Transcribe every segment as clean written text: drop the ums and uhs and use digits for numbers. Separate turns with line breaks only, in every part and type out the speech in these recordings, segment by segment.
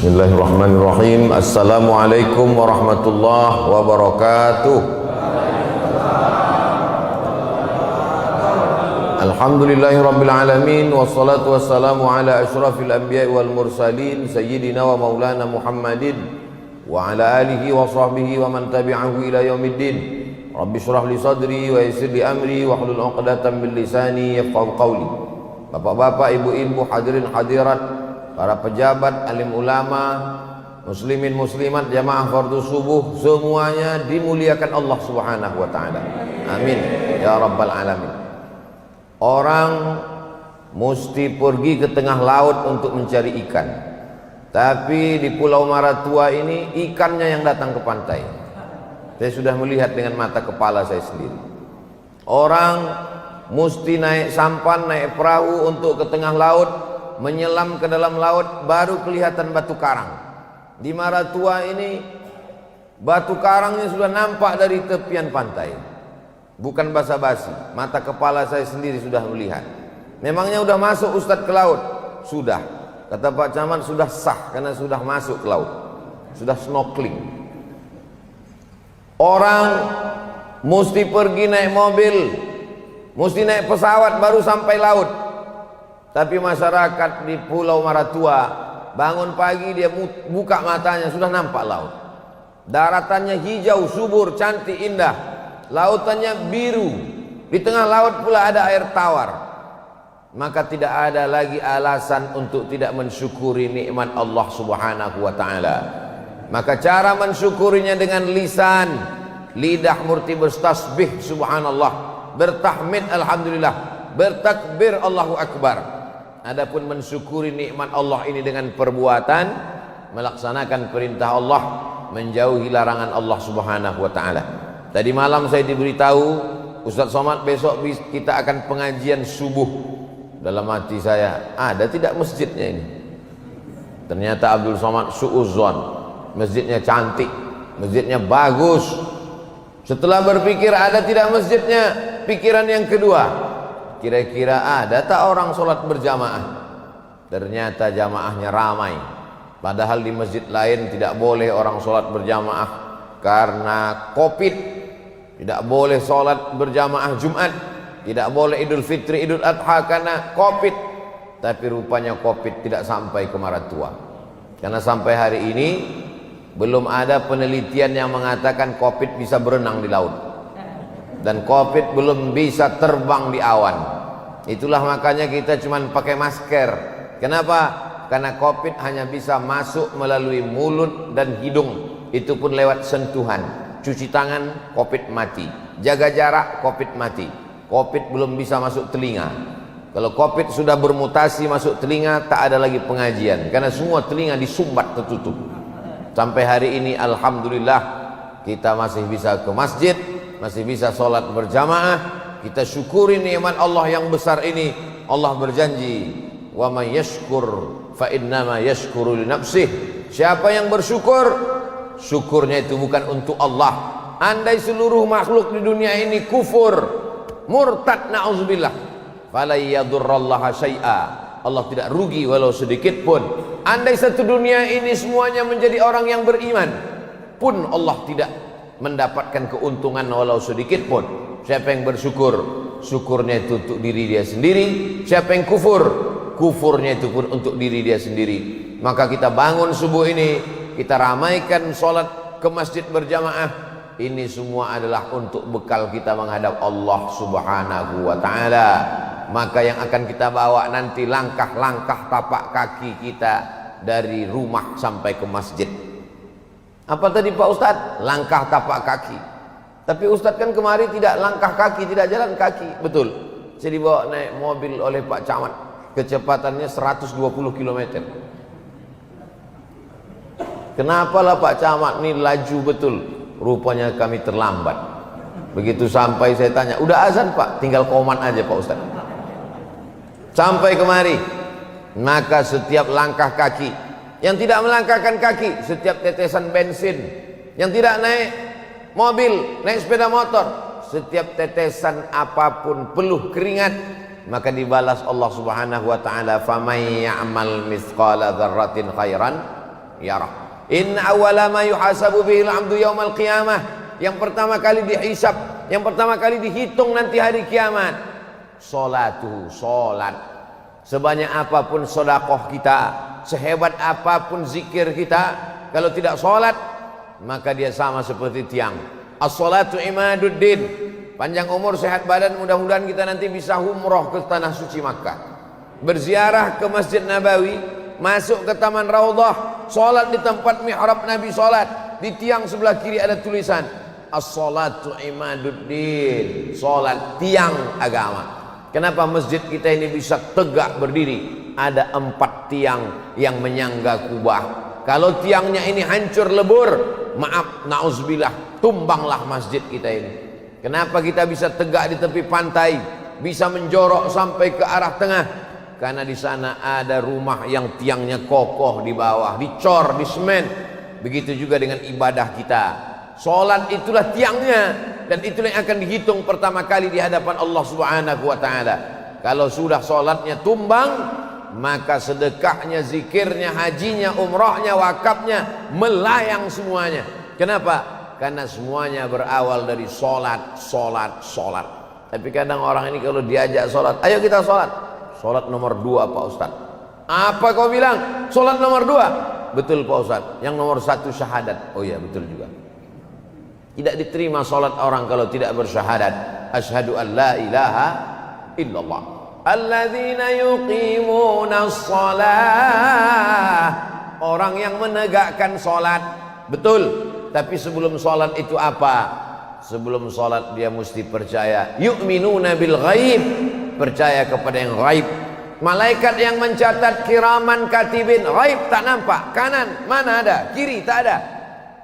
Bismillahirrahmanirrahim. Assalamualaikum warahmatullahi wabarakatuh. Alhamdulillahirabbil alamin wassalatu wassalamu ala asyrafil anbiya'i wal mursalin sayyidina wa maulana Muhammadin wa ala alihi wa sahbihi wa man tabi'ahu ila yaumiddin. Rabbi shrah li sadri wa yassir li amri wa hlul 'uqdatam min lisani yafqahu qawli. Bapak-bapak, ibu-ibu, hadirin hadirat, para pejabat, alim ulama, muslimin muslimat, jamaah fardu subuh, semuanya dimuliakan Allah Subhanahu wa taala. Amin ya rabbal alamin. Orang mesti pergi ke tengah laut untuk mencari ikan. Tapi di Pulau Maratua ini ikannya yang datang ke pantai. Saya sudah melihat dengan mata kepala saya sendiri. Orang mesti naik sampan, naik perahu untuk ke tengah laut, menyelam ke dalam laut, baru kelihatan batu karang. Di Maratua ini batu karangnya sudah nampak dari tepian pantai. Bukan basa-basi, mata kepala saya sendiri sudah melihat. Memangnya sudah masuk Ustadz ke laut? Sudah. Kata Pak Camat sudah sah karena sudah masuk ke laut, sudah snorkeling. Orang mesti pergi naik mobil, mesti naik pesawat baru sampai laut. Tapi masyarakat di Pulau Maratua bangun pagi dia buka matanya sudah nampak laut. Daratannya hijau, subur, cantik, indah. Lautannya biru. Di tengah laut pula ada air tawar. Maka tidak ada lagi alasan untuk tidak mensyukuri nikmat Allah Subhanahu wa taala. Maka cara mensyukurinya dengan lisan, lidah murti bertasbih subhanallah, bertahmid alhamdulillah, bertakbir Allahu akbar. Adapun mensyukuri nikmat Allah ini dengan perbuatan, melaksanakan perintah Allah, menjauhi larangan Allah Subhanahu wa taala. Tadi malam saya diberitahu, Ustaz Somad besok kita akan pengajian subuh. Dalam hati saya, ada tidak masjidnya ini? Ternyata Abdul Somad suudzon, masjidnya cantik, masjidnya bagus. Setelah berpikir ada tidak masjidnya, pikiran yang kedua, kira-kira ada tak orang sholat berjamaah? Ternyata jamaahnya ramai. Padahal di masjid lain tidak boleh orang sholat berjamaah karena Covid. Tidak boleh sholat berjamaah Jumat, tidak boleh Idul Fitri, Idul Adha karena Covid. Tapi rupanya Covid tidak sampai ke Maratua. Karena sampai hari ini belum ada penelitian yang mengatakan Covid bisa berenang di laut. Dan Covid belum bisa terbang di awan. Itulah makanya kita cuma pakai masker. Kenapa? Karena Covid hanya bisa masuk melalui mulut dan hidung. Itu pun lewat sentuhan. Cuci tangan, Covid mati. Jaga jarak, Covid mati. Covid belum bisa masuk telinga. Kalau Covid sudah bermutasi masuk telinga, tak ada lagi pengajian. Karena semua telinga disumbat tertutup. Sampai hari ini alhamdulillah kita masih bisa ke masjid, masih bisa sholat berjamaah. Kita syukuri nikmat Allah yang besar ini. Allah berjanji, wa may yashkur fa innama yashkuru li nafsih. Siapa yang bersyukur, syukurnya itu bukan untuk Allah. Andai seluruh makhluk di dunia ini kufur, murtad, na'udzubillah, fala yadurrallaha syai'a, Allah tidak rugi walau sedikit pun. Andai satu dunia ini semuanya menjadi orang yang beriman pun, Allah tidak mendapatkan keuntungan walau sedikit pun. Siapa yang bersyukur, syukurnya itu untuk diri dia sendiri. Siapa yang kufur, kufurnya itu pun untuk diri dia sendiri. Maka kita bangun subuh ini, kita ramaikan sholat ke masjid berjamaah. Ini semua adalah untuk bekal kita menghadap Allah Subhanahu wa ta'ala. Maka yang akan kita bawa nanti langkah-langkah tapak kaki kita dari rumah sampai ke masjid. Apa tadi Pak Ustadz? Langkah tapak kaki. Tapi Ustadz kan kemari tidak langkah kaki, tidak jalan kaki. Betul. Saya dibawa naik mobil oleh Pak Camat, kecepatannya 120 km. Kenapalah Pak Camat ini laju betul? Rupanya kami terlambat. Begitu sampai saya tanya, udah azan Pak? Tinggal koman aja Pak Ustaz. Sampai kemari, maka setiap langkah kaki, yang tidak melangkahkan kaki, setiap tetesan bensin, yang tidak naik mobil, naik sepeda motor, setiap tetesan apapun peluh keringat, maka dibalas Allah Subhanahu wa taala, "Faman ya'mal mithqala dzarratin khairan yarah. Inna awwala ma yuhasabu bihil 'abdu yaumal qiyamah, yang pertama kali dihisab, yang pertama kali dihitung nanti hari kiamat, salatuhu, salat. Sebanyak apapun sedekah kita, sehebat apapun zikir kita, kalau tidak salat maka dia sama seperti tiang. As-salatu imaduddin. Panjang umur, sehat badan, mudah-mudahan kita nanti bisa umroh ke tanah suci Makkah, berziarah ke Masjid Nabawi, masuk ke Taman Raudhah, salat di tempat mihrab Nabi salat. Di tiang sebelah kiri ada tulisan as-salatu imaduddin, salat tiang agama. Kenapa masjid kita ini bisa tegak berdiri? Ada 4 tiang yang menyangga Kubah. Kalau tiangnya ini hancur lebur, maaf, na'udzubillah, tumbanglah masjid kita ini. Kenapa kita bisa tegak di tepi pantai, bisa menjorok sampai ke arah tengah? Karena di sana ada rumah yang tiangnya kokoh di bawah, dicor, di semen. Begitu juga dengan ibadah kita. Salat itulah tiangnya, dan itulah yang akan dihitung pertama kali di hadapan Allah Subhanahu wa taala. Kalau sudah salatnya tumbang, maka sedekahnya, zikirnya, hajinya, umrahnya, wakafnya melayang semuanya. Kenapa? Karena semuanya berawal dari salat, salat, salat. Tapi kadang orang ini kalau diajak salat, ayo kita salat. Salat nomor 2 Pak Ustaz. Apa kau bilang? Salat nomor 2? Betul Pak Ustaz. Yang nomor 1 syahadat. Oh iya, betul juga. Tidak diterima salat orang kalau tidak bersyahadat. Asyhadu an la ilaha illallah. Alladzina yuqimunas shalah. Orang yang menegakkan salat. Betul. Tapi sebelum salat itu apa? Sebelum salat dia mesti percaya. Yu'minuna bil ghaib. Percaya kepada yang ghaib. Malaikat yang mencatat kiraman katibin, ghaib tak nampak. Kanan mana ada, kiri tak ada.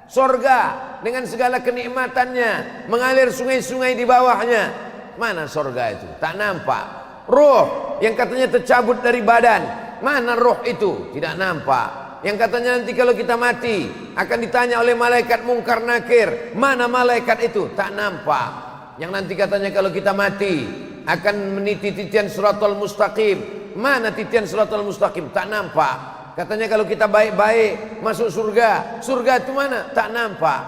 Surga dengan segala kenikmatannya, mengalir sungai-sungai di bawahnya. Mana surga itu? Tak nampak. Ruh yang katanya tercabut dari badan, mana ruh itu? Tidak nampak. Yang katanya nanti kalau kita mati akan ditanya oleh malaikat mungkar nakir, mana malaikat itu? Tak nampak. Yang nanti katanya kalau kita mati akan meniti titian siratal mustaqim, mana titian siratal mustaqim? Tak nampak. Katanya kalau kita baik-baik masuk surga, surga itu mana? Tak nampak.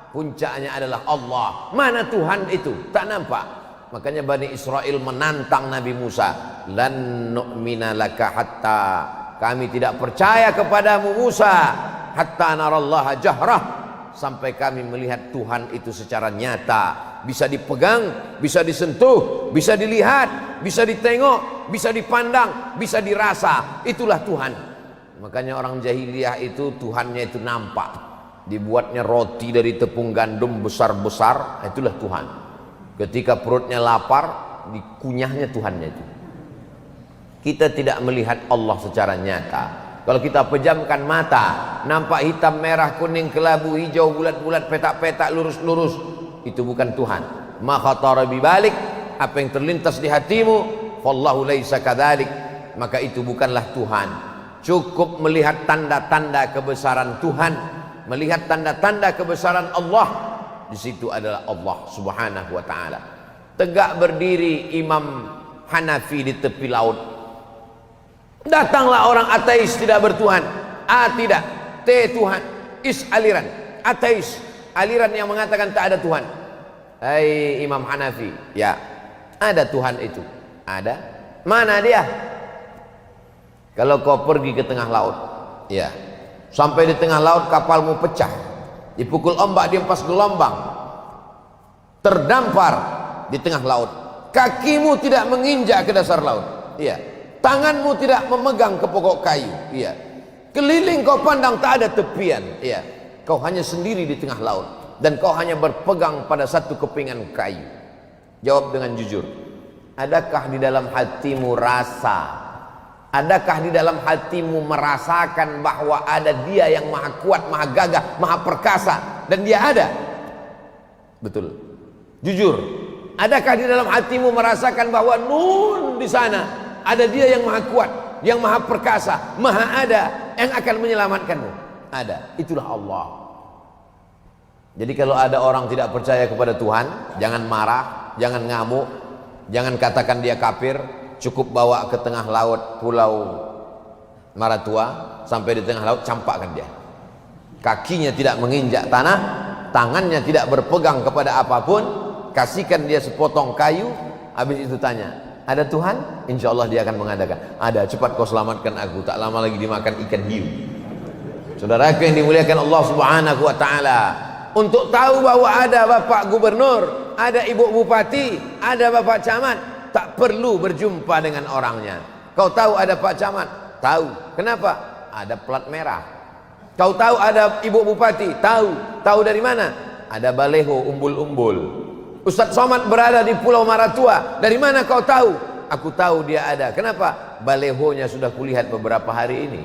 Puncaknya adalah Allah. Mana Tuhan itu? Tak nampak. Makanya Bani Israel menantang Nabi Musa, lan nu'mina laka hatta, kami tidak percaya kepadamu Musa, hatta narallaha jahrah, sampai kami melihat Tuhan itu secara nyata, bisa dipegang, bisa disentuh, bisa dilihat, bisa ditengok, bisa dipandang, bisa dirasa. Itulah Tuhan. Makanya orang jahiliyah itu Tuhannya itu nampak, dibuatnya roti dari tepung gandum besar-besar, itulah Tuhan. Ketika perutnya lapar, dikunyahnya Tuhannya itu. Kita tidak melihat Allah secara nyata. Kalau kita pejamkan mata, nampak hitam, merah, kuning, kelabu, hijau, bulat-bulat, petak-petak, lurus-lurus, itu bukan Tuhan. Ma khatara bibalik, apa yang terlintas di hatimu, wallahu laisa kadzalik, maka itu bukanlah Tuhan. Cukup melihat tanda-tanda kebesaran Tuhan, melihat tanda-tanda kebesaran Allah. Di situ adalah Allah Subhanahu wa taala. Tegak berdiri Imam Hanafi di tepi laut. Datanglah orang ateis tidak bertuhan. A tidak, T Tuhan, is aliran, ateis, aliran yang mengatakan tak ada Tuhan. Hai Imam Hanafi, ya, ada Tuhan itu. Ada. Mana dia? Kalau kau pergi ke tengah laut, ya, sampai di tengah laut kapalmu pecah, dipukul ombak, dihempas gelombang, terdampar di tengah laut, kakimu tidak menginjak ke dasar laut, iya, tanganmu tidak memegang ke pokok kayu, iya, keliling kau pandang tak ada tepian, iya, kau hanya sendiri di tengah laut, dan kau hanya berpegang pada satu kepingan kayu. Jawab dengan jujur, adakah di dalam hatimu rasa, adakah di dalam hatimu merasakan bahwa ada dia yang maha kuat, maha gagah, maha perkasa, dan dia ada? Betul, jujur, adakah di dalam hatimu merasakan bahwa nun di sana ada dia yang maha kuat, yang maha perkasa, maha ada, yang akan menyelamatkanmu? Ada, itulah Allah. Jadi kalau ada orang tidak percaya kepada Tuhan, jangan marah, jangan ngamuk, jangan katakan dia kafir. Cukup bawa ke tengah laut Pulau Maratua, sampai di tengah laut campakkan dia. kakinya tidak menginjak tanah, tangannya tidak berpegang kepada apapun, kasihkan dia sepotong kayu, habis itu tanya, ada Tuhan? Insya Allah dia akan mengadakan. Ada, cepat kau selamatkan aku, tak lama lagi dimakan ikan hiu. Saudaraku yang dimuliakan Allah Subhanahu wa ta'ala, untuk tahu bahwa ada bapak gubernur, ada ibu bupati, ada bapak camat, tak perlu berjumpa dengan orangnya. Kau tahu ada pak camat? Tahu. Kenapa? Ada plat merah. Kau tahu ada ibu bupati? Tahu. Tahu dari mana? Ada baleho umbul-umbul. Ustadz Somad berada di Pulau Maratua. Dari mana kau tahu? Aku tahu dia ada. Kenapa? Balehonya sudah kulihat beberapa hari ini.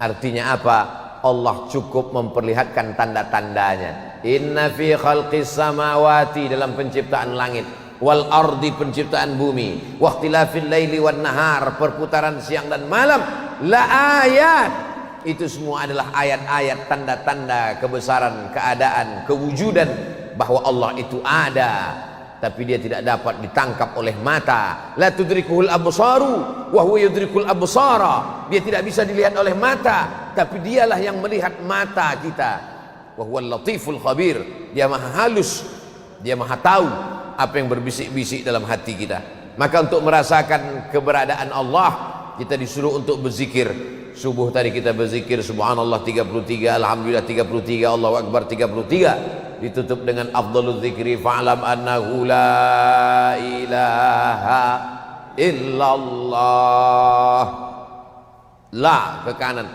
Artinya apa? Allah cukup memperlihatkan tanda-tandanya. Inna fi khalqis samawati, dalam penciptaan langit, wal ardi, penciptaan bumi, waqtilafil laili wan nahar, perputaran siang dan malam, la ayat, itu semua adalah ayat-ayat, tanda-tanda kebesaran, keadaan, kewujudan bahwa Allah itu ada, tapi dia tidak dapat ditangkap oleh mata. La tudrikuhul absaru wa huwa yudrikul absara, dia tidak bisa dilihat oleh mata, tapi dialah yang melihat mata kita. Wa huwal latiful khabir, dia maha halus, dia maha tahu apa yang berbisik-bisik dalam hati kita. Maka untuk merasakan keberadaan Allah, kita disuruh untuk berzikir. Subuh tadi kita berzikir subhanallah 33, alhamdulillah 33, Allahu akbar 33. Ditutup dengan afdhalul zikri fa'lam annahu la ilaha illallah. La ke kanan,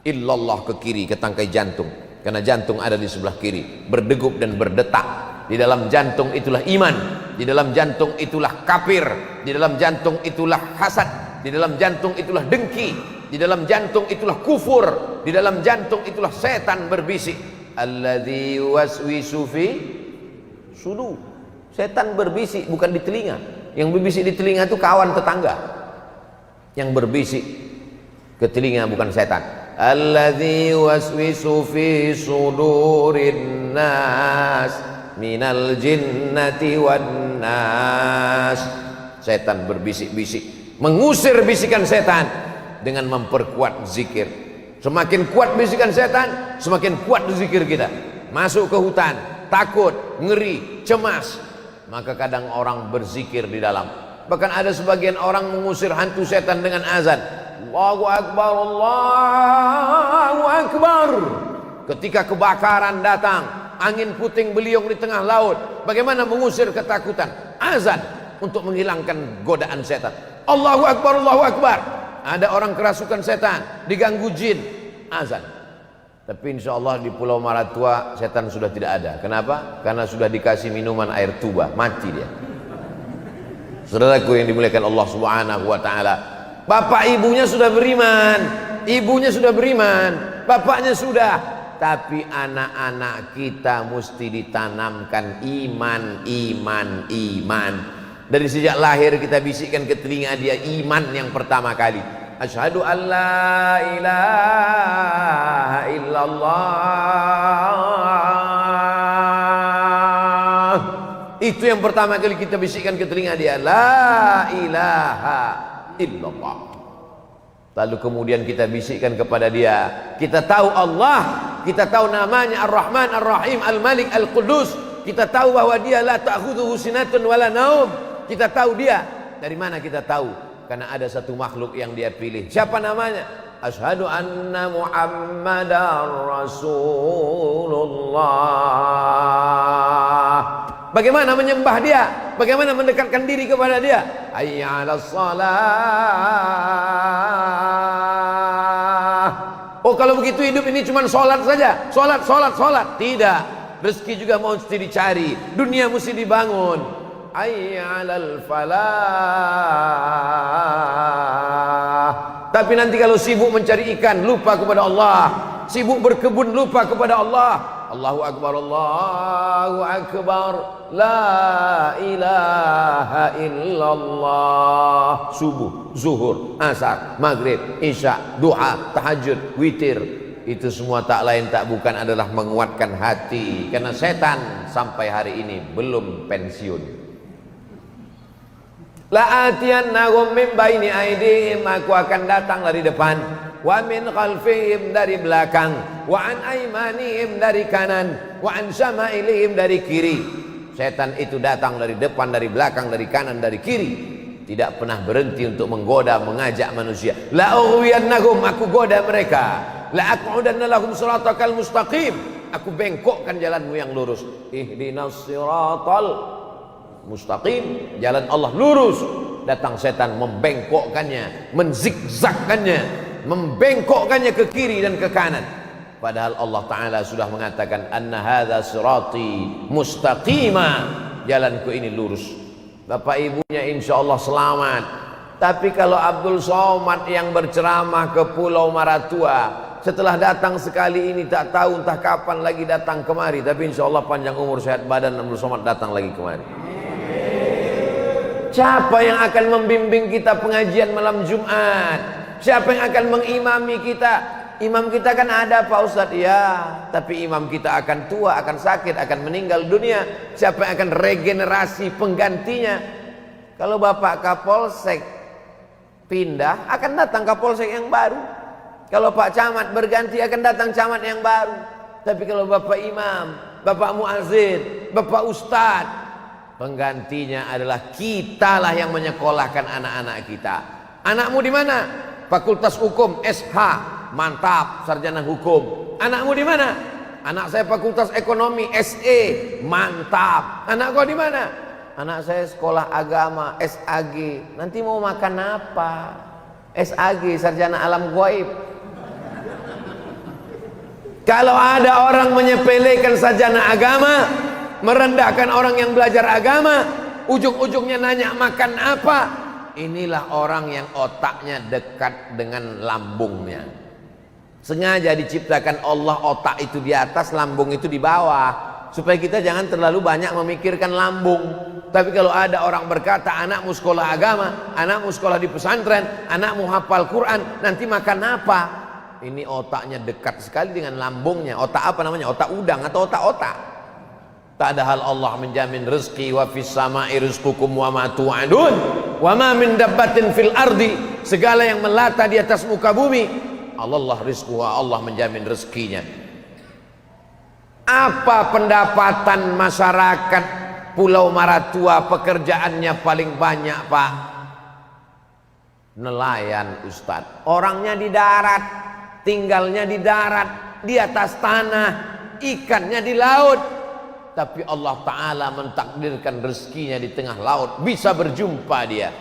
illallah ke kiri, ke tangkai jantung. Karena jantung ada di sebelah kiri, berdegup dan berdetak. Di dalam jantung itulah iman, di dalam jantung itulah kafir, di dalam jantung itulah hasad, di dalam jantung itulah dengki, di dalam jantung itulah kufur, di dalam jantung itulah setan berbisik. Alladzi waswisu fi sudur. Setan berbisik bukan di telinga. Yang berbisik di telinga itu kawan tetangga. Yang berbisik ke telinga bukan setan. Alladzi waswisu fi sudurin nas minal jinnati wan nas. Setan berbisik-bisik, mengusir bisikan setan dengan memperkuat zikir. Semakin kuat bisikan setan, semakin kuat zikir kita. Masuk ke hutan, takut, ngeri, cemas, maka kadang orang berzikir di dalam. Bahkan ada sebagian orang mengusir hantu setan dengan azan, Allahu akbar, Allahu akbar. Ketika kebakaran datang, angin puting beliung di tengah laut, bagaimana mengusir ketakutan? Azan untuk menghilangkan godaan setan. Allahu akbar, Allahu akbar. Ada orang kerasukan setan, diganggu jin, azan. Tapi insya Allah di Pulau Maratua setan sudah tidak ada. Kenapa? Karena sudah dikasih minuman air tuba, mati dia. Saudaraku yang dimuliakan Allah Subhanahu wa ta'ala, bapak ibunya sudah beriman, ibunya sudah beriman, bapaknya sudah. Tapi anak-anak kita mesti ditanamkan iman, iman, iman. Dari sejak lahir kita bisikkan ke telinga dia iman yang pertama kali. Asyhadu an la ilaha illallah. Itu yang pertama kali kita bisikkan ke telinga dia, la ilaha illallah. Lalu kemudian kita bisikkan kepada dia, kita tahu Allah, kita tahu namanya Ar-Rahman, Ar-Rahim, Al-Malik, Al-Qudus. Kita tahu bahwa dia la ta'khudhuhu sinatun wala naum. Kita tahu dia. Dari mana kita tahu? Karena ada satu makhluk yang dia pilih. Siapa namanya? Asyhadu anna Muhammadar Rasulullah. Bagaimana menyembah dia? Bagaimana mendekatkan diri kepada dia? Hayya 'alas shalah. Oh, kalau begitu hidup ini cuma sholat saja. Sholat, sholat, sholat. Tidak. Rezeki juga mesti dicari. Dunia mesti dibangun. Hayya 'alal falah. Tapi nanti kalau sibuk mencari ikan, lupa kepada Allah. Sibuk berkebun, lupa kepada Allah. Allahu akbar, Allahu akbar, la ilaha illallah. Subuh, zuhur, asar, maghrib, isya, duha, tahajud, witir, itu semua tak lain tak bukan adalah menguatkan hati. Karena setan sampai hari ini belum pensiun. La atiyannahum min baini aydihim, aku akan datang dari depan, wa min khalfihim dari belakang, wa an aymanihim dari kanan, wa an syama'ilihim dari kiri. Setan itu datang dari depan, dari belakang, dari kanan, dari kiri. Tidak pernah berhenti untuk menggoda, mengajak manusia. La ughwiyannahum, aku goda mereka. La aq'udanna lahum shiratakal mustaqim, aku bengkokkan jalanmu yang lurus. Ihdinas siratal mustaqim, jalan Allah lurus. Datang setan membengkokkannya, menzigzagkannya, membengkokkannya ke kiri dan ke kanan. Padahal Allah Ta'ala sudah mengatakan anna hadza sirati mustaqima, jalanku ini lurus. Bapak ibunya insya Allah selamat. Tapi kalau Abdul Somad yang berceramah ke Pulau Maratua, setelah datang sekali ini tak tahu entah kapan lagi datang kemari. Tapi insya Allah panjang umur sehat badan Abdul Somad datang lagi kemari. Siapa yang akan membimbing kita pengajian malam Jumat? Siapa yang akan mengimami kita? Imam kita kan ada Pak Ustadz, ya, tapi imam kita akan tua, akan sakit, akan meninggal dunia. Siapa yang akan regenerasi penggantinya? Kalau Bapak Kapolsek pindah, akan datang Kapolsek yang baru. Kalau Pak Camat berganti, akan datang Camat yang baru. Tapi kalau Bapak Imam, Bapak Muazzin, Bapak Ustadz, penggantinya adalah kitalah yang menyekolahkan anak-anak kita. Anakmu di mana? Fakultas Hukum SH, mantap, sarjana hukum. Anakmu di mana? Anak saya Fakultas Ekonomi SE, mantap. Anak kau di mana? Anak saya sekolah agama SAG. Nanti mau makan apa? SAG, sarjana alam gaib. Kalau ada orang menyepelekan sarjana agama, merendahkan orang yang belajar agama, ujung-ujungnya nanya makan apa, inilah orang yang otaknya dekat dengan lambungnya. Sengaja diciptakan Allah otak itu di atas, lambung itu di bawah, supaya kita jangan terlalu banyak memikirkan lambung. Tapi kalau ada orang berkata anakmu sekolah agama, anakmu sekolah di pesantren, anakmu hafal Quran, nanti makan apa? Ini otaknya dekat sekali dengan lambungnya. Otak apa namanya? Otak udang atau otak-otak? Tak ada hal Allah menjamin rezeki. Wa fis sama'i rizqukum wa ma tu'adun wa ma min dabbatin fil ardi, segala yang melata di atas muka bumi Allah rizquha, Allah menjamin rezekinya. Apa pendapatan masyarakat Pulau Maratua? Pekerjaannya paling banyak Pak, nelayan Ustadz. Orangnya di darat, tinggalnya di darat, di atas tanah, ikannya di laut. Tapi Allah Ta'ala mentakdirkan rezekinya di tengah laut. Bisa berjumpa dia.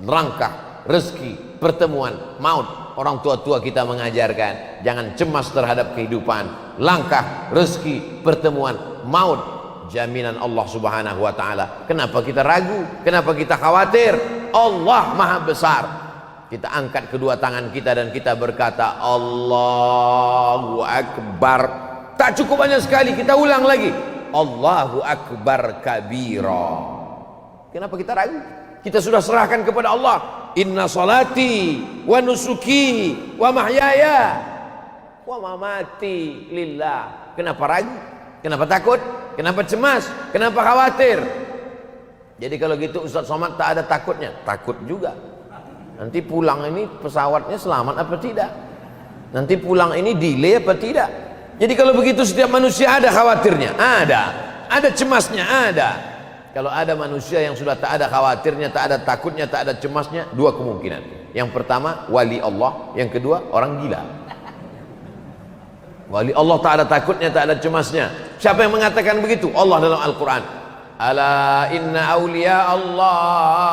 Langkah, rezeki, pertemuan, maut. Orang tua-tua kita mengajarkan, jangan cemas terhadap kehidupan. Langkah, rezeki, pertemuan, maut, jaminan Allah Subhanahu wa Ta'ala. Kenapa kita ragu? Kenapa kita khawatir? Allah Maha Besar. Kita angkat kedua tangan kita dan kita berkata Allahu Akbar. Tak cukup hanya sekali, kita ulang lagi, Allahu Akbar kabira. Kenapa kita ragu? Kita sudah serahkan kepada Allah. Inna salati wa nusuki wa mahyaya wa mamati lillah. Kenapa ragu? Kenapa takut? Kenapa cemas? Kenapa khawatir? Jadi kalau gitu Ustaz Somad tak ada takutnya? Takut juga. Nanti pulang ini pesawatnya selamat apa tidak? Nanti pulang ini delay apa tidak? Jadi kalau begitu setiap manusia ada khawatirnya, ada cemasnya, ada. Kalau ada manusia yang sudah tak ada khawatirnya, tak ada takutnya, tak ada cemasnya, dua kemungkinan. Yang pertama wali Allah, yang kedua orang gila. Wali Allah tak ada takutnya, tak ada cemasnya. Siapa yang mengatakan begitu? Allah dalam Al-Quran. Ala inna awliya Allah,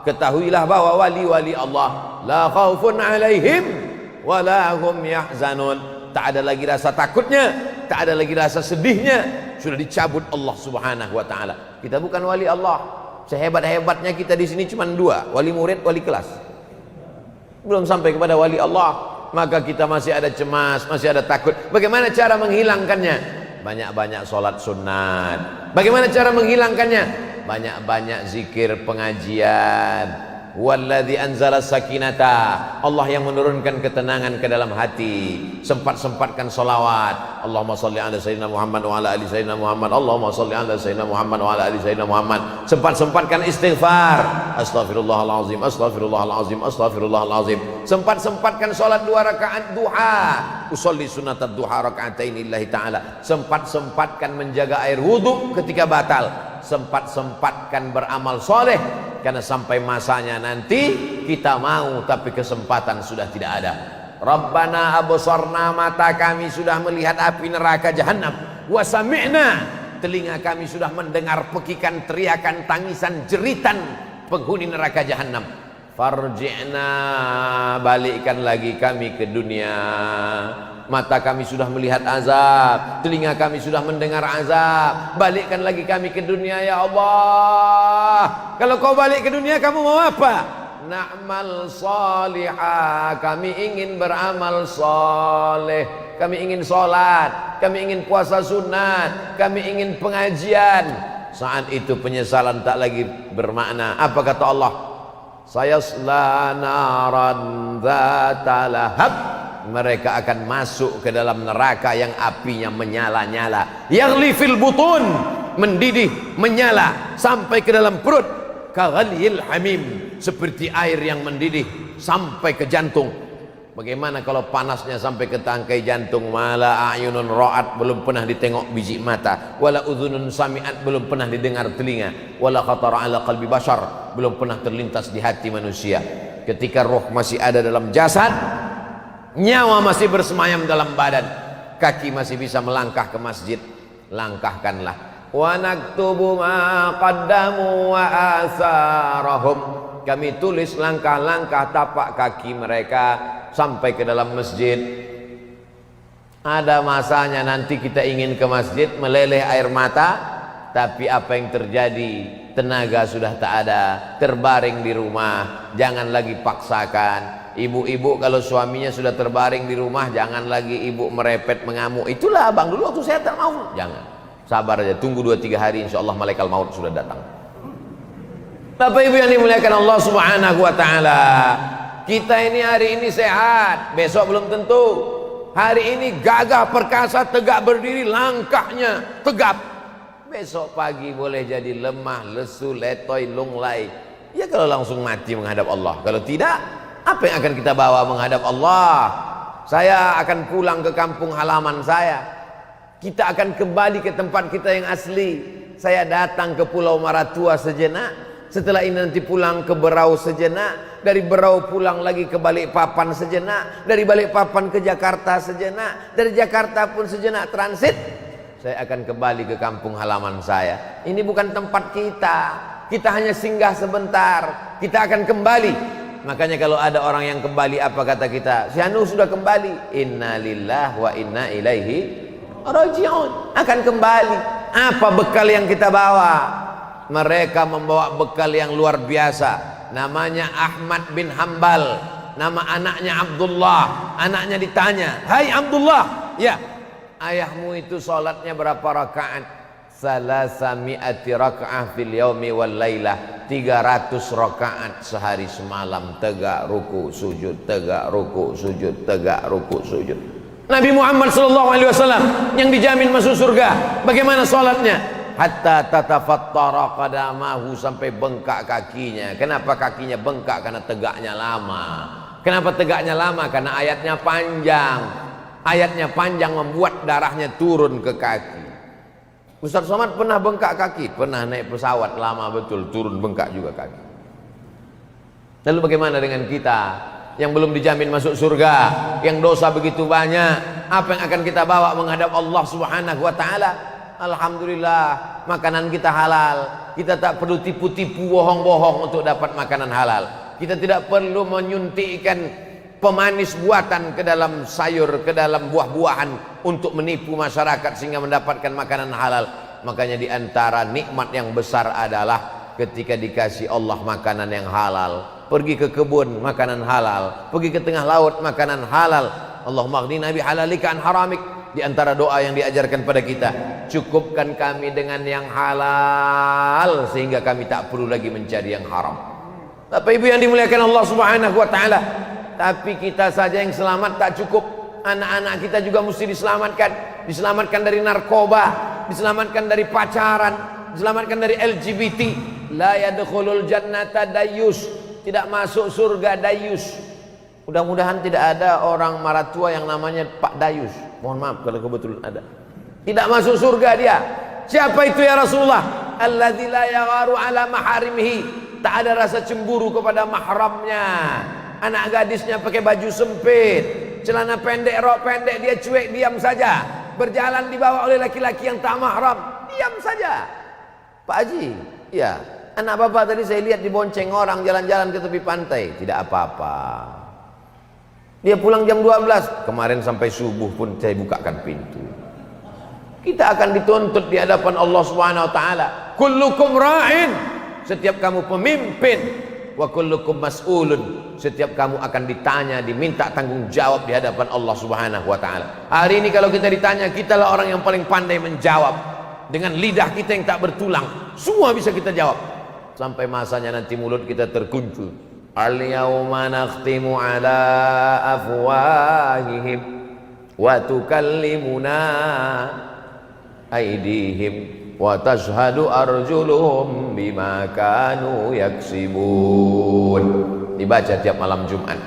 ketahuilah bahwa wali-wali Allah la khaufun alaihim wa la hum yahzanun. Tak ada lagi rasa takutnya, tak ada lagi rasa sedihnya, sudah dicabut Allah Subhanahu wa Ta'ala. Kita bukan wali Allah. Sehebat-hebatnya kita di sini cuma dua, wali murid, wali kelas. Belum sampai kepada wali Allah, maka kita masih ada cemas, masih ada takut. Bagaimana cara menghilangkannya? Banyak-banyak sholat sunat. Bagaimana cara menghilangkannya? Banyak-banyak zikir pengajian. Walladzi anzala sakinata, Allah yang menurunkan ketenangan ke dalam hati. Sempat-sempatkan salawat. Allahumma salli ala sayyidina Muhammad wa ala ali sayyidina Muhammad. Allahumma salli ala sayyidina Muhammad wa ala ali sayyidina Muhammad. Sempat-sempatkan istighfar. Astaghfirullahalazim, astaghfirullahalazim, astaghfirullahalazim. Sempat-sempatkan salat 2 rakaat duha. Usolli sunnatat duha rakaatain lillahi ta'ala. Sempat-sempatkan menjaga air wudu ketika batal. Sempat-sempatkan beramal soleh, karena sampai masanya nanti kita mau tapi kesempatan sudah tidak ada. Rabbana absarna, mata kami sudah melihat api neraka jahanam. Wa sami'na, telinga kami sudah mendengar pekikan, teriakan, tangisan, jeritan penghuni neraka jahanam. Farji'na, balikkan lagi kami ke dunia. Mata kami sudah melihat azab, telinga kami sudah mendengar azab, balikkan lagi kami ke dunia ya Allah. Kalau kau balik ke dunia, kamu mau apa? Na'mal salihah, kami ingin beramal soleh, kami ingin sholat, kami ingin puasa sunat, kami ingin pengajian. Saat itu penyesalan tak lagi bermakna. Apa kata Allah? Sayasla naran dzata lahab, mereka akan masuk ke dalam neraka yang apinya menyala-nyala. Yaghli fil butun, mendidih, menyala sampai ke dalam perut. Kaghalil hamim, seperti air yang mendidih sampai ke jantung. Bagaimana kalau panasnya sampai ke tangkai jantung? Mala a'yunun ra'at, belum pernah ditengok biji mata. Wala udhunun sami'at, belum pernah didengar telinga. Wala khatara ala qalbi bashar, belum pernah terlintas di hati manusia. Ketika roh masih ada dalam jasad, nyawa masih bersemayam dalam badan, kaki masih bisa melangkah ke masjid, langkahkanlah. Wa naktubu ma qaddamu wa asarahum, kami tulis langkah-langkah tapak kaki mereka sampai ke dalam masjid. Ada masanya nanti kita ingin ke masjid, meleleh air mata, tapi apa yang terjadi? Tenaga sudah tak ada, terbaring di rumah. Jangan lagi paksakan. Ibu-ibu kalau suaminya sudah terbaring di rumah, jangan lagi ibu merepet mengamuk. Itulah abang dulu waktu saya tak mau. Jangan, sabar aja, tunggu 2-3 hari, insya Allah malaikat maut sudah datang. Bapak ibu yang dimuliakan Allah subhanahu wa ta'ala, kita ini hari ini sehat, besok belum tentu. Hari ini gagah perkasa, tegak berdiri, langkahnya tegap. Besok pagi boleh jadi lemah, lesu, letoy, lunglai. Ya kalau langsung mati menghadap Allah. Kalau tidak, apa yang akan kita bawa menghadap Allah? Saya akan pulang ke kampung halaman saya. Kita akan kembali ke tempat kita yang asli. Saya datang ke Pulau Maratua sejenak. Setelah ini nanti pulang ke Berau sejenak. Dari Berau pulang lagi ke Balikpapan sejenak. Dari Balikpapan ke Jakarta sejenak. Dari Jakarta pun sejenak transit. Saya akan kembali ke kampung halaman saya. Ini bukan tempat kita. Kita hanya singgah sebentar. Kita akan kembali. Makanya kalau ada orang yang kembali, apa kata kita? Si Anu sudah kembali. Inna lillahi wa inna ilaihi raji'un. Akan kembali. Apa bekal yang kita bawa? Mereka membawa bekal yang luar biasa. Namanya Ahmad bin Hambal. Nama anaknya Abdullah. Anaknya ditanya, "Hai Abdullah, ya, ayahmu itu sholatnya berapa rakaat?" Salasami'ati raka'ah fil yaumi wal lailah, 300 rakaat sehari semalam, tegak ruku sujud, tegak ruku sujud, tegak ruku sujud. Nabi Muhammad SAW yang dijamin masuk surga, bagaimana sholatnya? Hatta tatafattara qadamahu, sampai bengkak kakinya. Kenapa kakinya bengkak? Karena tegaknya lama. Kenapa tegaknya lama? Karena ayatnya panjang. Ayatnya panjang membuat darahnya turun ke kaki. Ustaz Somad pernah bengkak kaki? Pernah naik pesawat lama betul, turun bengkak juga kaki. Lalu bagaimana dengan kita yang belum dijamin masuk surga, yang dosa begitu banyak? Apa yang akan kita bawa menghadap Allah subhanahu wa ta'ala? Alhamdulillah, makanan kita halal. Kita tak perlu tipu-tipu, bohong-bohong untuk dapat makanan halal. Kita tidak perlu menyuntikkan pemanis buatan ke dalam sayur, ke dalam buah-buahan untuk menipu masyarakat sehingga mendapatkan makanan halal. Makanya di antara nikmat yang besar adalah ketika dikasih Allah makanan yang halal. Pergi ke kebun, makanan halal. Pergi ke tengah laut, makanan halal. Allahumma aghnina bihalalika an haramik. Di antara doa yang diajarkan pada kita, cukupkan kami dengan yang halal sehingga kami tak perlu lagi mencari yang haram. Bapak Ibu yang dimuliakan Allah Subhanahu wa taala. Tapi kita saja yang selamat tak cukup. Anak-anak kita juga mesti diselamatkan. Diselamatkan dari narkoba, diselamatkan dari pacaran, diselamatkan dari LGBT. La yadkhulul jannata dayus. Tidak masuk surga dayus. Mudah-mudahan tidak ada orang maratua yang namanya Pak Dayus. Mohon maaf kalau kebetulan ada. Tidak masuk surga dia. Siapa itu ya Rasulullah? Alladzi la yagharu ala maharimihi. Tak ada rasa cemburu kepada mahramnya. Anak gadisnya pakai baju sempit, celana pendek, rok pendek, dia cuek diam saja. Berjalan dibawa oleh laki-laki yang tak mahram, diam saja. Pak Haji, ya, anak bapak tadi saya lihat dibonceng orang jalan-jalan ke tepi pantai, tidak apa-apa. Dia pulang jam 12, kemarin sampai subuh pun saya bukakan pintu. Kita akan dituntut di hadapan Allah Subhanahu wa taala. Kullukum ra'in, setiap kamu pemimpin, wa kullukum mas'ulun, setiap kamu akan ditanya, diminta tanggung jawab di hadapan Allah Subhanahu wa taala. Hari ini kalau kita ditanya, kitalah orang yang paling pandai menjawab. Dengan lidah kita yang tak bertulang, semua bisa kita jawab. Sampai masanya nanti mulut kita terkunci. Al-yawma nakhtimu ala afwahihim wa tukallimuna aydihim wa tashhadu arjuluhum bima kanu yaksibun. Dibaca tiap malam Jumat.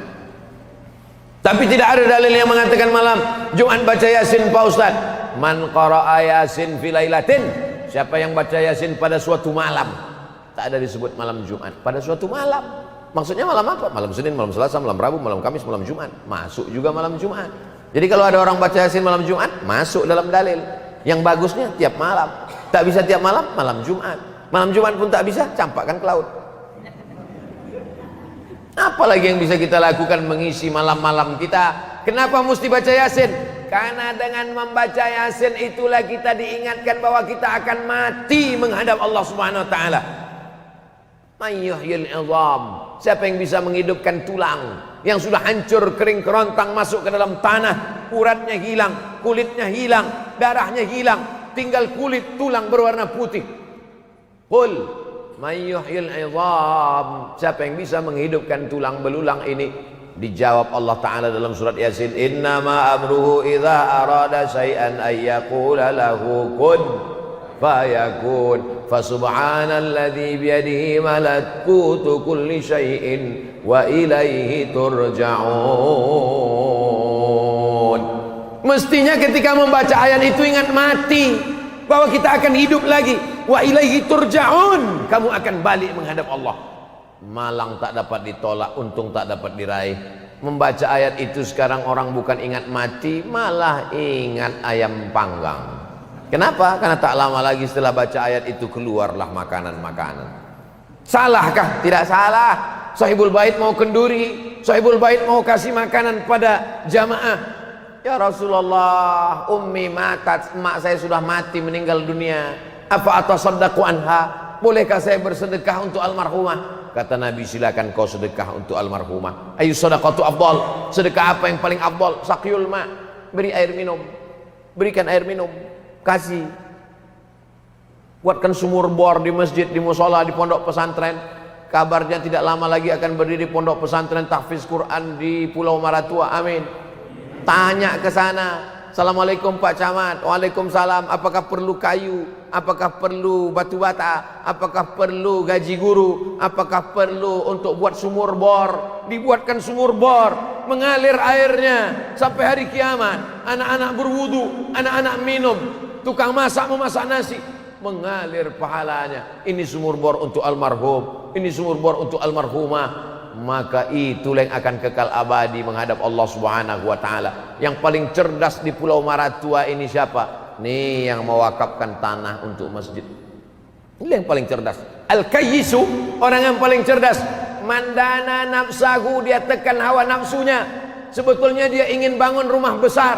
Tapi tidak ada dalil yang mengatakan malam Jumat baca Yasin Pak Ustaz. Man qara'a Yasin fi lailatin, siapa yang baca Yasin pada suatu malam. Tak ada disebut malam Jumat, pada suatu malam. Maksudnya malam apa? Malam Senin, malam Selasa, malam Rabu, malam Kamis, malam Jumat. Masuk juga malam Jumat. Jadi kalau ada orang baca Yasin malam Jumat, masuk dalam dalil. Yang bagusnya tiap malam. Tak bisa tiap malam, malam Jumat. Malam Jumat pun tak bisa, campakkan ke laut. Apalagi yang bisa kita lakukan mengisi malam-malam kita? Kenapa mesti baca Yasin? Karena dengan membaca Yasin itulah kita diingatkan bahwa kita akan mati menghadap Allah Subhanahu wa taala. Mayyuhyil idham, siapa yang bisa menghidupkan tulang yang sudah hancur kering kerontang masuk ke dalam tanah, uratnya hilang, kulitnya hilang, darahnya hilang, tinggal kulit tulang berwarna putih. Qul mayyuhyil idham, siapa yang bisa menghidupkan tulang belulang ini? Dijawab Allah Ta'ala dalam surat Yasin, innama amruhu idza arada syai'an ay yaqula lahu kun fayakun. Fasubhanalladzi biyadihi malakutu kulli syai'in wa ilaihi turja'un. Mestinya ketika membaca ayat itu ingat mati, bahwa kita akan hidup lagi. Wa ilaihi turja'un, kamu akan balik menghadap Allah. Malang tak dapat ditolak, untung tak dapat diraih. Membaca ayat itu sekarang orang bukan ingat mati, malah ingat ayam panggang. Kenapa? Karena tak lama lagi setelah baca ayat itu keluarlah makanan-makanan. Salahkah? Tidak salah. Sahibul bait mau kenduri, sahibul bait mau kasih makanan pada jamaah. Ya Rasulullah, ummi matat, emak saya sudah mati meninggal dunia. Apa atasaddaqu anha? Bolehkah saya bersedekah untuk almarhumah? Kata Nabi, silakan kau sedekah untuk almarhumah. Ayu sadaqatu afdal, sedekah apa yang paling afdal? Saqyul ma, beri air minum. Berikan air minum, kasih. Buatkan sumur bor di masjid, di musola, di pondok pesantren. Kabarnya tidak lama lagi akan berdiri pondok pesantren tahfiz Quran di Pulau Maratua. Amin. Tanya ke sana, assalamualaikum Pak Camat. Waalaikumsalam. Apakah perlu kayu? Apakah perlu batu bata? Apakah perlu gaji guru? Apakah perlu untuk buat sumur bor? Dibuatkan sumur bor, mengalir airnya sampai hari kiamat. Anak-anak berwudu, anak-anak minum, tukang masak memasak nasi, mengalir pahalanya. Ini sumur bor untuk almarhum, ini sumur bor untuk almarhumah. Maka itulah yang akan kekal abadi menghadap Allah Subhanahu wa taala. Yang paling cerdas di Pulau Maratua ini siapa? Nih yang mewakafkan tanah untuk masjid. Ini yang paling cerdas. Al-kayyisu, orang yang paling cerdas. Mandana nafsahu, dia tekan hawa nafsunya. Sebetulnya dia ingin bangun rumah besar,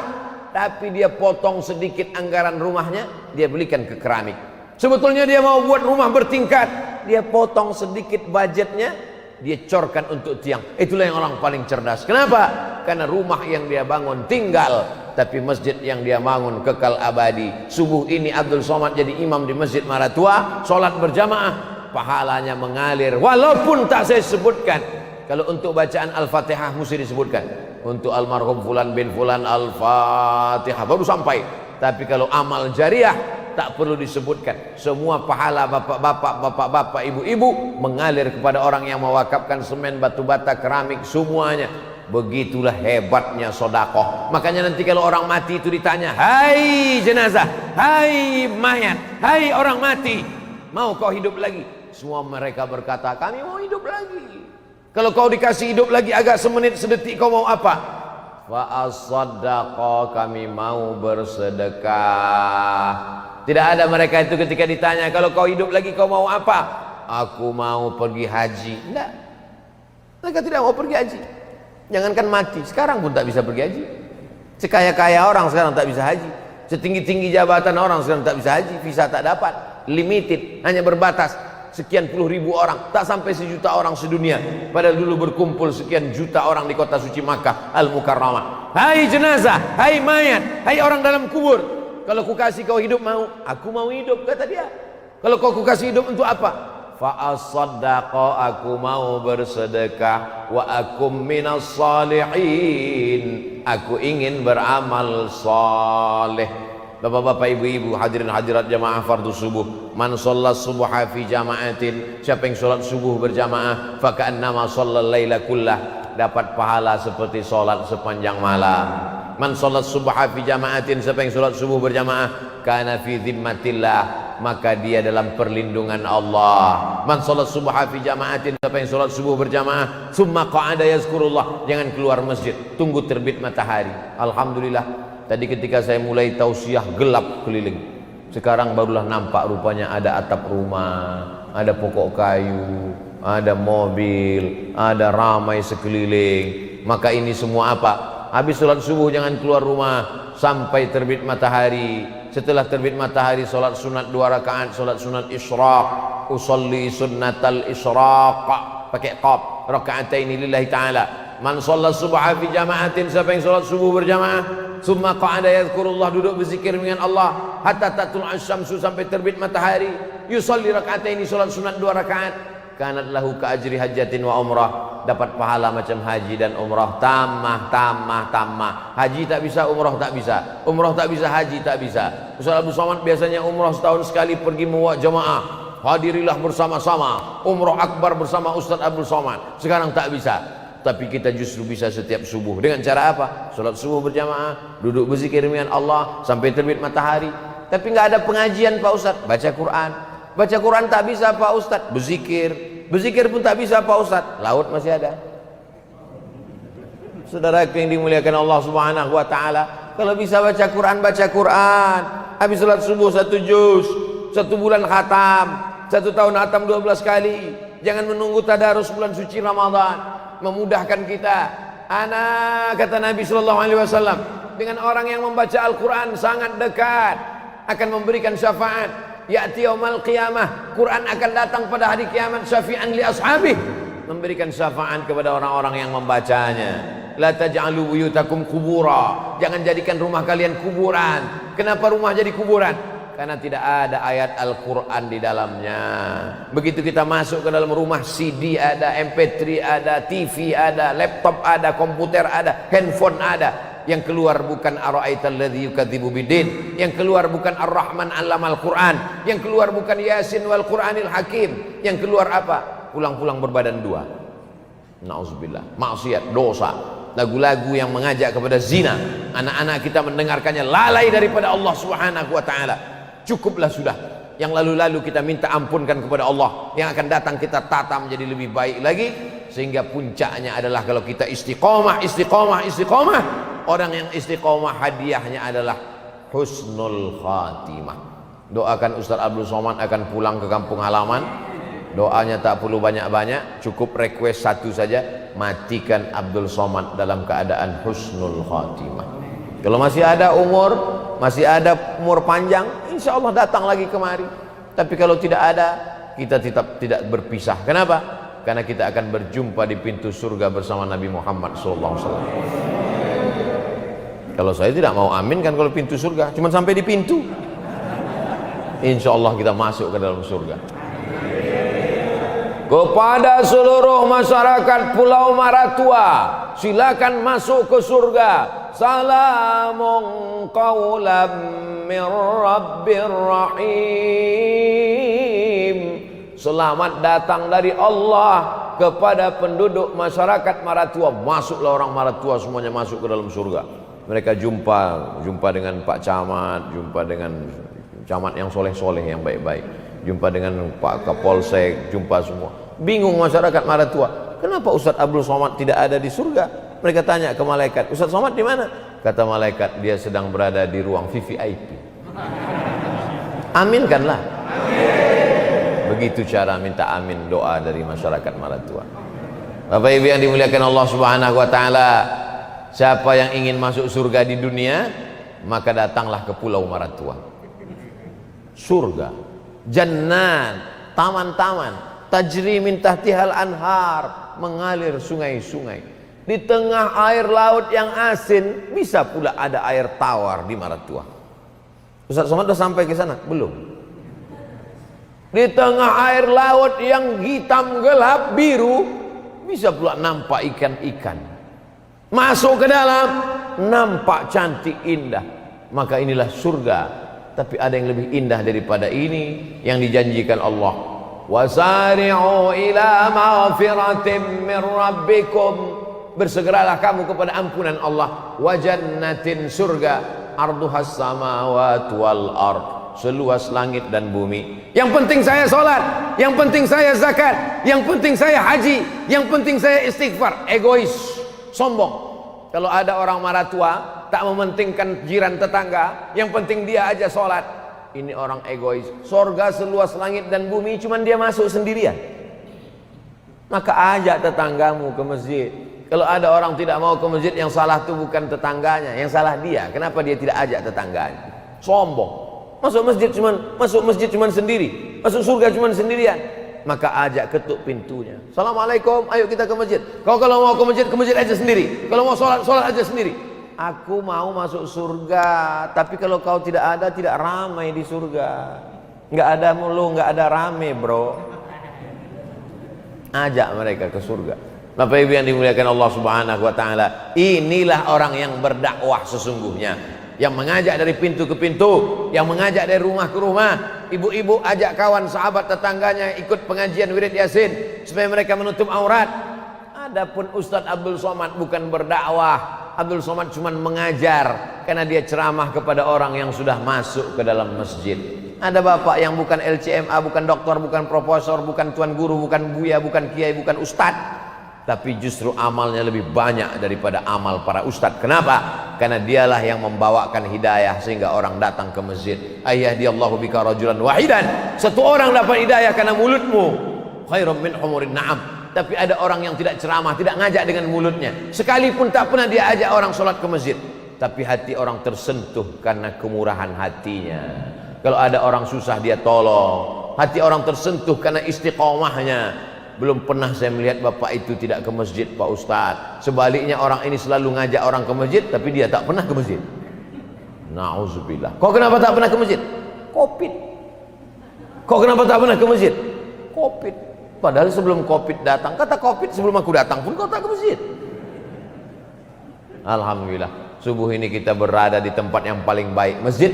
tapi dia potong sedikit anggaran rumahnya, dia belikan ke keramik. Sebetulnya dia mau buat rumah bertingkat, dia potong sedikit budgetnya, dia corkan untuk tiang. Itulah yang orang paling cerdas. Kenapa? Karena rumah yang dia bangun tinggal, tapi masjid yang dia bangun kekal abadi. Subuh ini Abdul Somad jadi imam di Masjid Maratua, sholat berjamaah. pahalanya mengalir. Walaupun tak saya sebutkan, kalau untuk bacaan Al-Fatihah mesti disebutkan. Untuk almarhum Fulan bin Fulan Al-Fatihah baru sampai. Tapi kalau amal jariah tak perlu disebutkan. Semua pahala bapak-bapak, ibu-ibu mengalir kepada orang yang mewakafkan semen, batu bata, keramik, semuanya. Begitulah hebatnya sodakoh. Makanya nanti kalau orang mati itu ditanya, hai jenazah, hai mayat, hai orang mati, mau kau hidup lagi? Semua mereka berkata, kami mau hidup lagi. Kalau kau dikasih hidup lagi agak semenit sedetik, kau mau apa? Wa as-sadaqah, kami mau bersedekah. Tidak ada mereka itu ketika ditanya, kalau kau hidup lagi kau mau apa? Aku mau pergi haji. Tidak, mereka tidak mau pergi haji. Jangankan mati, sekarang pun tak bisa pergi haji. Sekaya-kaya orang sekarang tak bisa haji. Setinggi-tinggi jabatan orang sekarang tak bisa haji. Visa tak dapat, limited, hanya berbatas sekian puluh ribu orang, tak sampai 1 juta orang sedunia. Padahal dulu berkumpul sekian juta orang di kota suci Makkah Al-Mukarramah. Hai jenazah, hai mayat, hai orang dalam kubur, kalau ku kasih kau hidup mau? Aku mau hidup, kata dia. Kalau kau ku kasih hidup untuk apa? Fa'as-saddaqa, aku mau bersedekah. Wa akum minas salihin, aku ingin beramal saleh. Bapak-bapak, ibu-ibu, hadirin hadirat jamaah fardu subuh. Man shollat subha fi jama'atin, siapa yang sholat subuh berjamaah, fa ka'annama shallal laila kullah, dapat pahala seperti sholat sepanjang malam. Man sholat subha fi jama'atin, siapa yang sholat subuh berjamaah, kana fi dhimmatillah, maka dia dalam perlindungan Allah. Man sholat subha fi jama'atin, siapa yang sholat subuh berjamaah, summa qa'ada yazkurullah, jangan keluar masjid, tunggu terbit matahari. Alhamdulillah, tadi ketika saya mulai tausiah gelap keliling. Sekarang barulah nampak rupanya ada atap rumah, ada pokok kayu, ada mobil, ada ramai sekeliling. Maka ini semua apa? Habis sholat subuh jangan keluar rumah sampai terbit matahari. Setelah terbit matahari sholat sunat 2 rakaat, sholat sunat isyraq. Usolli sunnatal isyraq, pakai qaf, raka'ataini lillahi ta'ala. Man sholat subha fi jama'atin, siapa yang sholat subuh berjamaah, summa qa'ada yadhkurullah, duduk berzikir dengan Allah, hatta tatul asyamsu, sampai terbit matahari. Yusolli raka'ataini, sholat sunat 2 rakaat. Kanat lahu ka ajri hajjatin wa umrah, dapat pahala macam haji dan umrah. Tamah. Haji tak bisa, umrah tak bisa. Umrah tak bisa, haji tak bisa. Ustaz Abdul Somad biasanya umrah setahun sekali pergi membawa jamaah. Hadirilah bersama-sama umrah akbar bersama Ustaz Abdul Somad. Sekarang tak bisa. Tapi kita justru bisa setiap subuh. Dengan cara apa? Salat subuh berjamaah, duduk berzikir dengan Allah sampai terbit matahari. Tapi nggak ada pengajian Pak Ustaz, baca Quran. Baca Quran tak bisa Pak Ustaz, berzikir pun tak bisa Pak Ustaz, laut masih ada. Saudara yang dimuliakan Allah Subhanahu wa taala, kalau bisa baca Quran, baca Quran. Habis salat subuh 1 juz, 1 bulan khatam, 1 tahun khatam 12 kali. Jangan menunggu tadarus bulan suci Ramadan. Memudahkan kita. Ana, kata Nabi sallallahu alaihi wasallam, dengan orang yang membaca Al-Quran sangat dekat, akan memberikan syafaat. Ya'ti yaumal qiyamah, Quran akan datang pada hari kiamat, syafi'an li ashabih, memberikan syafaat kepada orang-orang yang membacanya. La taj'alu buyutakum kubura, jangan jadikan rumah kalian kuburan. Kenapa rumah jadi kuburan? Karena tidak ada ayat Al-Quran di dalamnya. Begitu kita masuk ke dalam rumah, CD ada, MP3 ada, TV ada, laptop ada, komputer ada, handphone ada. Yang keluar bukan ara'aital ladzi yukadzibu biddin, yang keluar bukan Ar-Rahman 'allamal Quran, yang keluar bukan Yasin wal Qur'anil Hakim, yang keluar apa? Pulang-pulang berbadan 2. Nauzubillah, maksiat, dosa, lagu-lagu yang mengajak kepada zina. Anak-anak kita mendengarkannya lalai daripada Allah Subhanahu wa taala. Cukuplah sudah. Yang lalu-lalu kita minta ampunkan kepada Allah, yang akan datang kita tata menjadi lebih baik lagi, sehingga puncaknya adalah kalau kita istiqomah. Orang yang istiqomah hadiahnya adalah husnul khatimah. Doakan Ustaz Abdul Somad akan pulang ke kampung halaman. Doanya tak perlu banyak-banyak, cukup request 1 saja, matikan Abdul Somad dalam keadaan husnul khatimah. Kalau masih ada umur panjang, insya Allah datang lagi kemari. Tapi kalau tidak ada, kita tetap tidak berpisah. Kenapa? Karena kita akan berjumpa di pintu surga bersama Nabi Muhammad SAW. Kalau saya tidak mau amin kan kalau pintu surga, cuma sampai di pintu. Insya Allah kita masuk ke dalam surga. kepada seluruh masyarakat Pulau Maratua, silakan masuk ke surga. Salamun qawlam mir rabbir rahim. Selamat datang dari Allah kepada penduduk masyarakat Maratua. Masuklah orang Maratua, semuanya masuk ke dalam surga. Mereka jumpa dengan Pak Camat, jumpa dengan camat yang soleh-soleh, yang baik-baik, jumpa dengan Pak Kapolsek, jumpa semua. Bingung masyarakat Maratua, kenapa Ustadz Abdul Somad tidak ada di surga? Mereka tanya ke malaikat, Ustadz Somad di mana? Kata malaikat, dia sedang berada di ruang VVIP. Aminkanlah. Begitu cara minta amin doa dari masyarakat Maratua. Bapak Ibu yang dimuliakan Allah Subhanahu wa taala, siapa yang ingin masuk surga di dunia, maka datanglah ke Pulau Maratua. Surga, jannat, taman-taman, tajri min tahtihal anhar, mengalir sungai-sungai. Di tengah air laut yang asin, bisa pula ada air tawar di Maratua. Ustaz Somad sudah sampai ke sana? Belum. Di tengah air laut yang hitam gelap biru, bisa pula nampak ikan-ikan. Masuk ke dalam, nampak cantik indah. Maka inilah surga. Tapi ada yang lebih indah daripada ini yang dijanjikan Allah. Wasari'u ila maghfiratin min rabbikum. Bersegeralah kamu kepada ampunan Allah. Wa jannatin, surga, arduhas samawati wal ard, seluas langit dan bumi. Yang penting saya sholat, yang penting saya zakat, yang penting saya haji, yang penting saya istighfar. Egois, sombong. Kalau ada orang Maratua tak mementingkan jiran tetangga, yang penting dia aja sholat, ini orang egois. Surga seluas langit dan bumi, cuman dia masuk sendirian. Maka ajak tetanggamu ke masjid. Kalau ada orang tidak mau ke masjid, yang salah itu bukan tetangganya, yang salah dia. Kenapa dia tidak ajak tetangganya? Sombong. Masuk masjid cuman sendiri, masuk surga cuman sendirian. Maka ajak, ketuk pintunya. Assalamualaikum, ayo kita ke masjid. Kau kalau mau ke masjid aja sendiri. Kalau mau sholat aja sendiri. Aku mau masuk surga, tapi kalau kau tidak ada, tidak ramai di surga. Nggak ada mulu, nggak ada rame, bro. Ajak mereka ke surga. Bapak Ibu yang dimuliakan Allah Subhanahu wa taala, inilah orang yang berdakwah sesungguhnya, yang mengajak dari pintu ke pintu, yang mengajak dari rumah ke rumah. Ibu-ibu ajak kawan, sahabat, tetangganya ikut pengajian wirid Yasin supaya mereka menutup aurat. Adapun Ustadz Abdul Somad bukan berdakwah, Abdul Somad cuma mengajar karena dia ceramah kepada orang yang sudah masuk ke dalam masjid. Ada bapak yang bukan LCMA, bukan doktor, bukan profesor, bukan tuan guru, bukan buya, bukan kiai, bukan ustadz, tapi justru amalnya lebih banyak daripada amal para ustadz. Kenapa? Karena dialah yang membawakan hidayah sehingga orang datang ke masjid. Ayyahdiyallahu bika rajulan wahidan, satu orang dapat hidayah karena mulutmu, khairum min humurin na'am. Tapi ada orang yang tidak ceramah, tidak ngajak dengan mulutnya, sekalipun tak pernah dia ajak orang sholat ke masjid, tapi hati orang tersentuh karena kemurahan hatinya. Kalau ada orang susah dia tolong, hati orang tersentuh karena istiqomahnya. Belum pernah saya melihat bapak itu tidak ke masjid, Pak Ustadz. Sebaliknya orang ini selalu ngajak orang ke masjid, tapi dia tak pernah ke masjid. Na'udzubillah. Kau kenapa tak pernah ke masjid? Covid. Kau kenapa tak pernah ke masjid? Covid. Padahal sebelum Covid datang, kata Covid sebelum aku datang pun kau tak ke masjid. Alhamdulillah, subuh ini kita berada di tempat yang paling baik, masjid,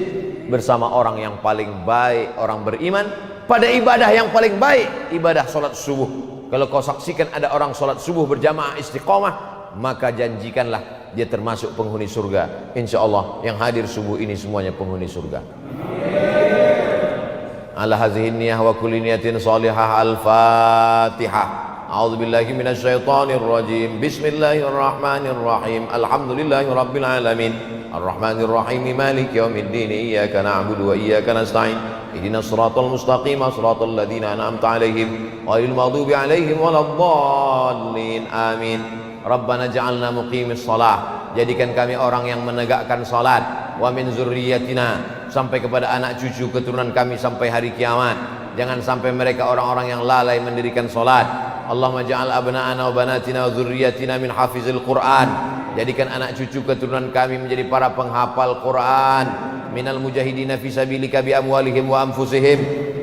bersama orang yang paling baik, orang beriman, pada ibadah yang paling baik, ibadah sholat subuh. Kalau kau saksikan ada orang sholat subuh berjamaah istiqomah, maka janjikanlah dia termasuk penghuni surga. Insya Allah yang hadir subuh ini semuanya penghuni surga. Ala hadhihi niyah wa kulli niyatin salihah. Al-Fatihah. A'udzubillahi minasyaitonir rajim. Bismillahirrahmanirrahim. Alhamdulillahi rabbil alamin. Ar-Rahmanir Rahim. Maliki yaumiddin. Iyyaka na'budu wa iyyaka nasta'in. Ihdinas siratal mustaqim, siratal ladzina an'amta 'alaihim ghairil maghdubi 'alaihim waladdallin. Amin. Rabbana ja'alna muqimis shalah. Jadikan kami orang yang menegakkan salat. Wa min dzurriyyatina, sampai kepada anak cucu keturunan kami sampai hari kiamat. Jangan sampai mereka orang-orang yang lalai mendirikan salat. Allahumma ja'al abna'ana wa banatina wa dzurriyyatina min hafizil Qur'an. Jadikan anak cucu keturunan kami menjadi para penghafal Quran. Minal mujahidina fi sabilika bi amwalihim wa anfusihim.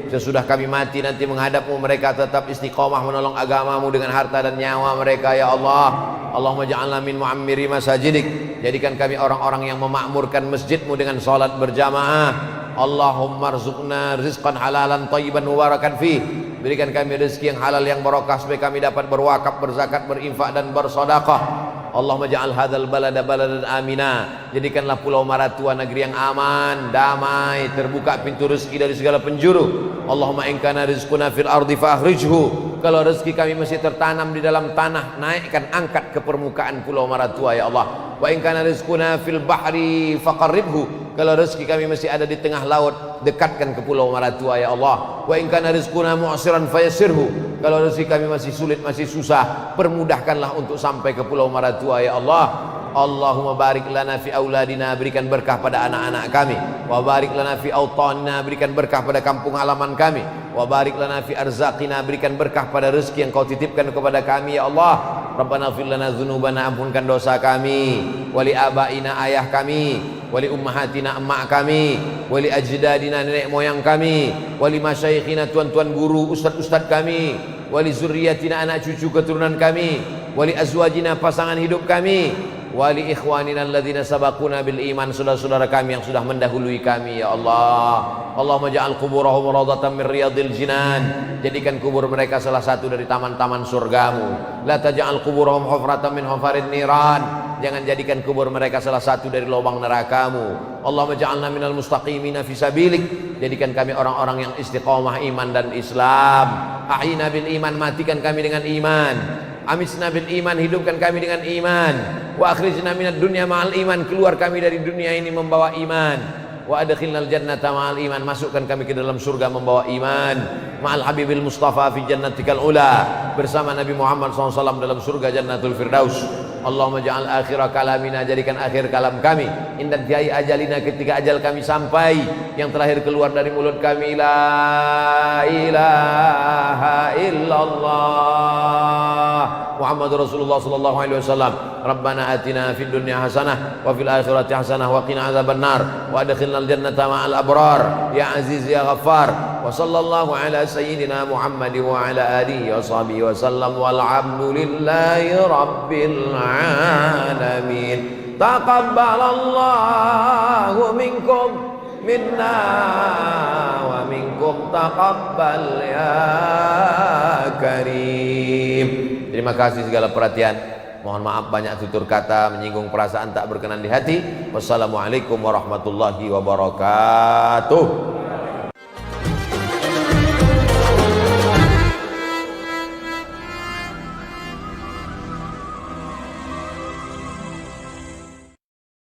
Sesudah kami mati nanti menghadapmu, mereka tetap istiqomah menolong agamamu dengan harta dan nyawa mereka ya Allah. Allahumma ja'alna min mu'ammiri masajidik, jadikan kami orang-orang yang memakmurkan masjidmu dengan salat berjamaah. Allahumma rzuqna rizqan halalan thayyiban mubarakan fih, berikan kami rezeki yang halal yang barokah supaya kami dapat berwakaf, berzakat, berinfak dan bersedekah. Allahumma ja'al hadzal balada baladan amina, jadikanlah Pulau Maratua negeri yang aman, damai, terbuka pintu rezeki dari segala penjuru. Allahumma in kana rizquna fil ardi fakhrijhu, kalau rezeki kami masih tertanam di dalam tanah, naikkan, angkat ke permukaan Pulau Maratua ya Allah. Wa in kana rizquna fil bahri faqarribhu, kalau rezeki kami masih ada di tengah laut, dekatkan ke Pulau Maratua ya Allah. Wa in kana rizquna mu'siran fayassirhu, kalau rezeki kami masih sulit, masih susah, permudahkanlah untuk sampai ke Pulau Maratua ya Allah. Allahumma barik lana fi auladina, berikan berkah pada anak-anak kami. Wa barik lana fi autanina, berikan berkah pada kampung halaman kami. Wa barik lana fi arzaqina, berikan berkah pada rezeki yang kau titipkan kepada kami ya Allah. Rabbana ighfir lana dzunubana, ampunkan dosa kami, wali abaina, ayah kami, wali ummahatina, emak kami, wali ajdadina, nenek moyang kami, wali masyayikhina, tuan-tuan guru, ustad-ustad kami, wali zurriyatina, anak cucu keturunan kami, wali azwajina, pasangan hidup kami, wali ikhwanina alladzina sabaquna bil iman, saudara-saudara kami yang sudah mendahului kami ya Allah. Allahumma ja'al quburahum rawdatan min riyadil jinan, jadikan kubur mereka salah satu dari taman-taman surgamu. La taj'al quburahum hufratan min hufarin niran, jangan jadikan kubur mereka salah satu dari lubang nerakamu. Allahumma ja'alna minal mustaqimina fi sabilik, jadikan kami orang-orang yang istiqomah iman dan Islam. Ahyina bil iman, matikan kami dengan iman. Amisna bil iman, hidupkan kami dengan iman. Wa akhrijna minad dunya ma'al iman, keluar kami dari dunia ini membawa iman. Wa adkhilnal jannata ma'al iman, masukkan kami ke dalam surga membawa iman. Ma'al habibil mustafa fi jannatikal ula, bersama Nabi Muhammad SAW dalam surga jannatul firdaus. Allahumma ja'al akhira kalamina, jadikan akhir kalam kami inda diai ajalina, ketika ajal kami sampai, yang terakhir keluar dari mulut kami la ilaha illallah Muhammadur Rasulullah sallallahu alaihi wasallam. Rabbana atina fid dunya hasanah wa fil akhirati hasanah wa qina adzabannar wa adkhilnal jannata ma'al abrar ya aziz ya ghaffar. Wa sallallahu ala sayyidina Muhammad wa ala alihi wa sahbihi wa sallam walhamdulillahi rabbil alamin. Taqabbalallahu minkum minna wa minkum taqabbal ya karim. Terima kasih segala perhatian. Mohon maaf banyak tutur kata menyinggung perasaan tak berkenan di hati. Wassalamualaikum warahmatullahi wabarakatuh.